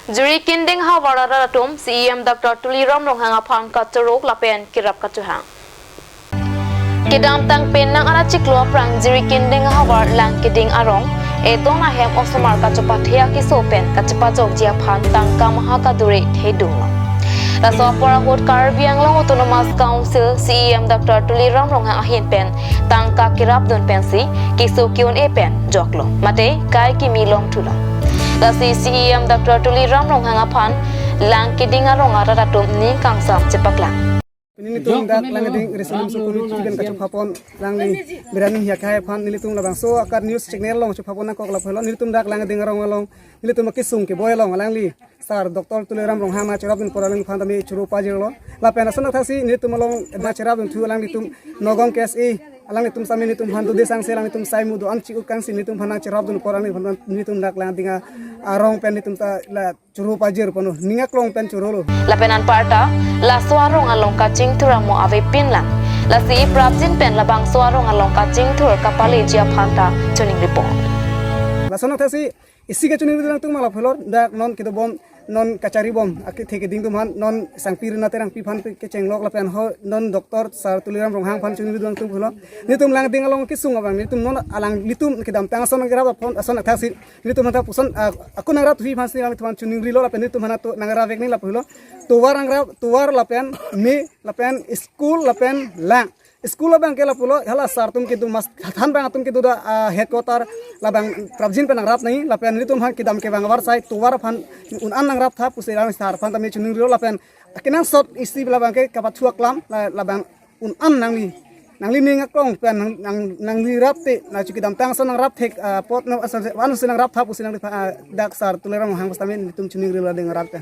Juri kinding hawara ratum CEM Dr. Tuliram Ronghanga Phan Katurok Lapen Kirap Katuhang. Kidam tang penang ana ciklo prang jiri kinding hawar lang kiding arong edong ahem osomar kacupathia kisopen kacupajok jia phan tang kamahakadure thedung. Rasopora Hot Karbi Anglong Autonomous Council CEM Dr. Tuliram Ronghang ahin pen tangka kirap don pensi kiso kiun e pen joklo mate kai ki milong tula. Dasi CEM Dr. Tuliram Ronghang aphan lang kiding arong aratum ni kangsam cepaklang. Ini tuh dak langeding resolusi sukuni cikan kacuk hapon langni berani hiak hai pan ini tuh labang so akar news channel long cuk hapon nakok lapelon ini tuh dak langeding arong along ini tuh makisung ke boy long langli sar Dr. Tuliram Ronghang ma cerap bin poralang pan tami curu pajero lapena sana thasi ini tuh malong na cerap bin tu langli tuh nogong KSI alang itum sami nitum hantu desang selang itum sai mudu an cikuk kang sin nitum hana cerap dun porang nitum dak lang tinga arong pen nitum ta la curu pajir panu ningak long pen curolo Lapenan parta la suarong along kacing turamo ave pinlang la si prapjin pen labang suarong along kacing tur kapale jia phanta tuning report la sana thasi isi ka chuning dang tung mala phelor dak non kido bom non kacari bom aki theke ding tum han non sangpir na terang pi phan ke chenglok la pen ho non Dr. Sar Tuliram Ronghang phan chuning dang tung phelo nitum lang ding along kisung abang nitum non alang litum kidam tang son grab phon asona thasi nitum hata puson aku nangrat pi phan sing thwan chuning rilo la pen nitum hana to nangra vek ni la phelo tuwar la pen me la pen school la pen lang School abang kela pulo hala sar tum kitu mas than bang tum kitu da headquarter labang prabjin penang rap nahi lapen ni tum han kidam ke bang war sai tuwar phan un an nang rap tha pusirang sar phan tami chuning ro lapen kinang sot isi labang ke kapat chuak lam labang un an nang li ning akong pen nang li rap te na chukidam tang son nang rap thek pot no anu sinang rap tha pusirang dak sar Tuliram Ronghang pastami tum chuning ro la ding rap te